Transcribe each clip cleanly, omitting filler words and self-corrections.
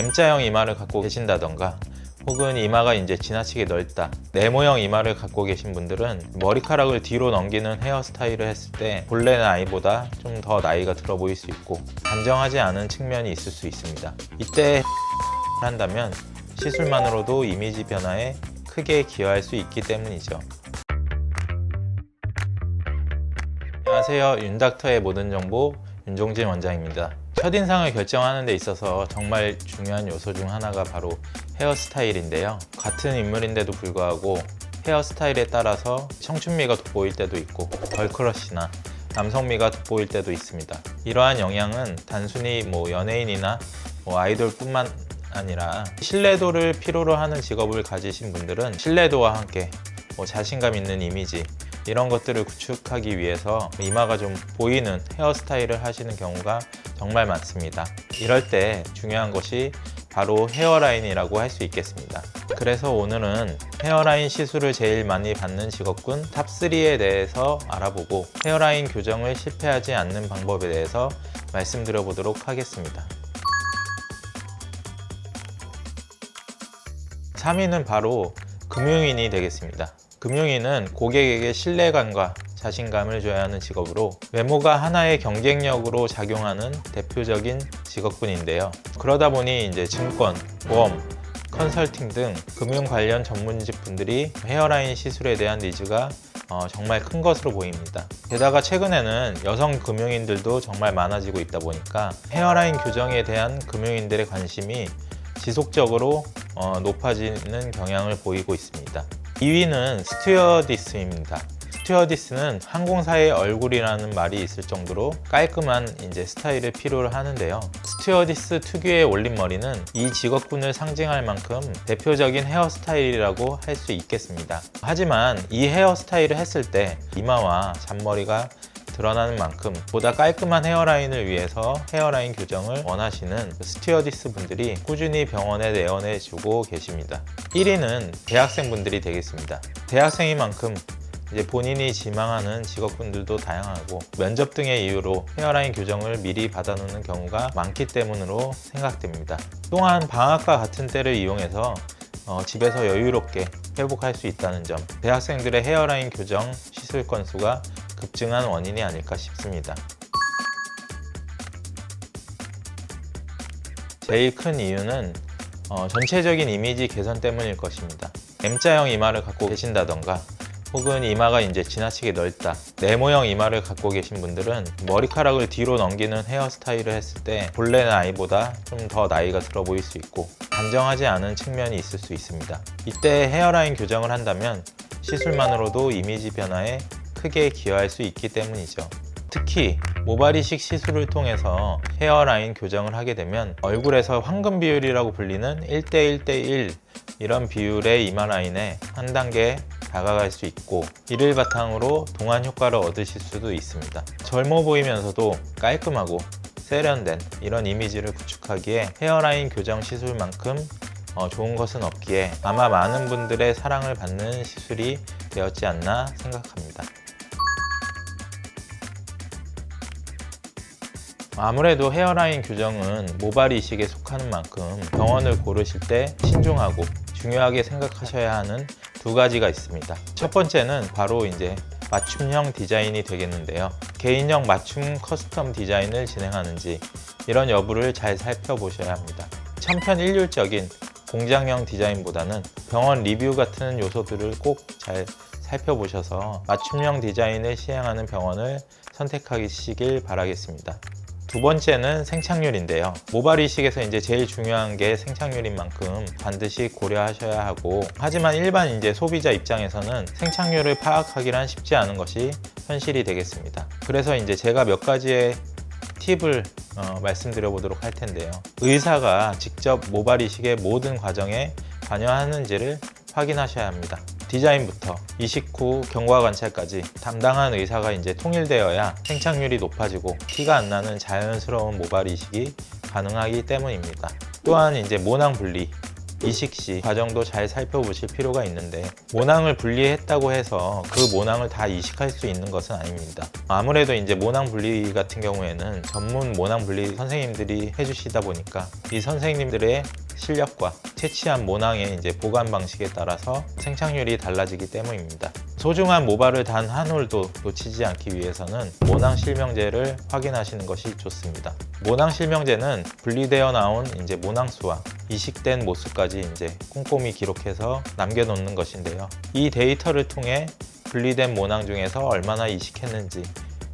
M자형 이마를 갖고 계신다던가 혹은 이마가 이제 지나치게 넓다, 네모형 이마를 갖고 계신 분들은 머리카락을 뒤로 넘기는 헤어스타일을 했을 때 본래 나이보다 좀 더 나이가 들어 보일 수 있고 단정하지 않은 측면이 있을 수 있습니다. 이때 한다면 시술만으로도 이미지 변화에 크게 기여할 수 있기 때문이죠. 안녕하세요. 윤닥터의 모든 정보 윤종진 원장입니다. 첫인상을 결정하는 데 있어서 정말 중요한 요소 중 하나가 바로 헤어스타일인데요. 같은 인물인데도 불구하고 헤어스타일에 따라서 청춘미가 돋보일 때도 있고 걸크러쉬나 남성미가 돋보일 때도 있습니다. 이러한 영향은 단순히 연예인이나 아이돌뿐만 아니라 신뢰도를 필요로 하는 직업을 가지신 분들은 신뢰도와 함께 자신감 있는 이미지 이런 것들을 구축하기 위해서 이마가 좀 보이는 헤어스타일을 하시는 경우가 정말 많습니다. 이럴 때 중요한 것이 바로 헤어라인이라고 할 수 있겠습니다. 그래서 오늘은 헤어라인 시술을 제일 많이 받는 직업군 탑3에 대해서 알아보고 헤어라인 교정을 실패하지 않는 방법에 대해서 말씀드려 보도록 하겠습니다. 3위는 바로 금융인이 되겠습니다. 금융인은 고객에게 신뢰감과 자신감을 줘야 하는 직업으로 외모가 하나의 경쟁력으로 작용하는 대표적인 직업군인데요. 그러다 보니 이제 증권, 보험, 컨설팅 등 금융 관련 전문직 분들이 헤어라인 시술에 대한 니즈가 정말 큰 것으로 보입니다. 게다가 최근에는 여성 금융인들도 정말 많아지고 있다 보니까 헤어라인 교정에 대한 금융인들의 관심이 지속적으로 높아지는 경향을 보이고 있습니다. 2위는 스튜어디스입니다. 스튜어디스는 항공사의 얼굴이라는 말이 있을 정도로 깔끔한 스타일을 필요로 하는데요. 스튜어디스 특유의 올림머리는 이 직업군을 상징할 만큼 대표적인 헤어스타일이라고 할 수 있겠습니다. 하지만 이 헤어스타일을 했을 때 이마와 잔머리가 드러나는 만큼 보다 깔끔한 헤어라인을 위해서 헤어라인 교정을 원하시는 스튜어디스 분들이 꾸준히 병원에 내원해주고 계십니다. 1위는 대학생분들이 되겠습니다. 대학생인 만큼 본인이 지망하는 직업군들도 다양하고 면접 등의 이유로 헤어라인 교정을 미리 받아놓는 경우가 많기 때문으로 생각됩니다. 또한 방학과 같은 때를 이용해서 집에서 여유롭게 회복할 수 있다는 점, 대학생들의 헤어라인 교정 시술 건수가 급증한 원인이 아닐까 싶습니다. 제일 큰 이유는 전체적인 이미지 개선 때문일 것입니다. M자형 이마를 갖고 계신다던가 혹은 이마가 지나치게 넓다, 네모형 이마를 갖고 계신 분들은 머리카락을 뒤로 넘기는 헤어스타일을 했을 때 본래 나이보다 좀 더 나이가 들어 보일 수 있고 단정하지 않은 측면이 있을 수 있습니다. 이때 헤어라인 교정을 한다면 시술만으로도 이미지 변화에 크게 기여할 수 있기 때문이죠. 특히 모발 이식 시술을 통해서 헤어라인 교정을 하게 되면 얼굴에서 황금 비율이라고 불리는 1대1대1 이런 비율의 이마 라인에 한 단계 다가갈 수 있고 이를 바탕으로 동안 효과를 얻으실 수도 있습니다. 젊어 보이면서도 깔끔하고 세련된 이런 이미지를 구축하기에 헤어라인 교정 시술만큼 좋은 것은 없기에 아마 많은 분들의 사랑을 받는 시술이 되었지 않나 생각합니다. 아무래도 헤어라인 교정은 모발 이식에 속하는 만큼 병원을 고르실 때 신중하고 중요하게 생각하셔야 하는 두 가지가 있습니다. 첫 번째는 바로 맞춤형 디자인이 되겠는데요. 개인형 맞춤 커스텀 디자인을 진행하는지 이런 여부를 잘 살펴보셔야 합니다. 천편일률적인 공장형 디자인보다는 병원 리뷰 같은 요소들을 꼭 잘 살펴보셔서 맞춤형 디자인을 시행하는 병원을 선택하시길 바라겠습니다. 두 번째는 생착률인데요. 모발 이식에서 제일 중요한 게 생착률인 만큼 반드시 고려하셔야 하고, 하지만 일반 소비자 입장에서는 생착률을 파악하기란 쉽지 않은 것이 현실이 되겠습니다. 그래서 제가 몇 가지의 팁을 말씀드려 보도록 할 텐데요. 의사가 직접 모발 이식의 모든 과정에 관여하는지를 확인하셔야 합니다. 디자인부터 이식 후 경과 관찰까지 담당한 의사가 통일되어야 생착률이 높아지고 티가 안 나는 자연스러운 모발 이식이 가능하기 때문입니다. 또한 모낭 분리, 이식 시 과정도 잘 살펴보실 필요가 있는데, 모낭을 분리했다고 해서 그 모낭을 다 이식할 수 있는 것은 아닙니다. 아무래도 이제 모낭 분리 같은 경우에는 전문 모낭 분리 선생님들이 해주시다 보니까 이 선생님들의 실력과 채취한 모낭의 이제 보관 방식에 따라서 생착률이 달라지기 때문입니다. 소중한 모발을 단 한 올도 놓치지 않기 위해서는 모낭 실명제를 확인하시는 것이 좋습니다. 모낭 실명제는 분리되어 나온 이제 모낭수와 이식된 모수까지 이제 꼼꼼히 기록해서 남겨놓는 것인데요. 이 데이터를 통해 분리된 모낭 중에서 얼마나 이식했는지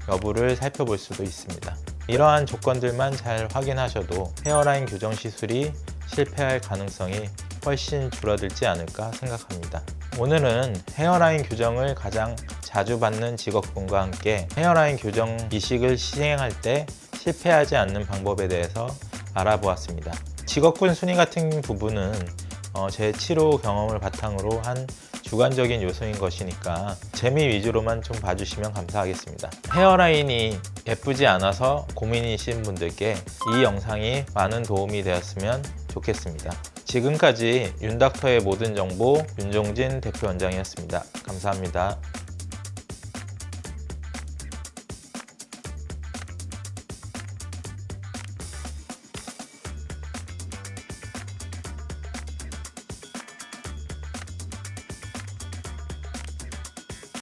여부를 살펴볼 수도 있습니다. 이러한 조건들만 잘 확인하셔도 헤어라인 교정 시술이 실패할 가능성이 훨씬 줄어들지 않을까 생각합니다. 오늘은 헤어라인 교정을 가장 자주 받는 직업군과 함께 헤어라인 교정 이식을 시행할 때 실패하지 않는 방법에 대해서 알아보았습니다. 직업군 순위 같은 부분은 제 치료 경험을 바탕으로 한 주관적인 요소인 것이니까 재미 위주로만 좀 봐주시면 감사하겠습니다. 헤어라인이 예쁘지 않아서 고민이신 분들께 이 영상이 많은 도움이 되었으면 좋겠습니다. 지금까지 윤닥터의 모든 정보 윤종진 대표 원장이었습니다. 감사합니다.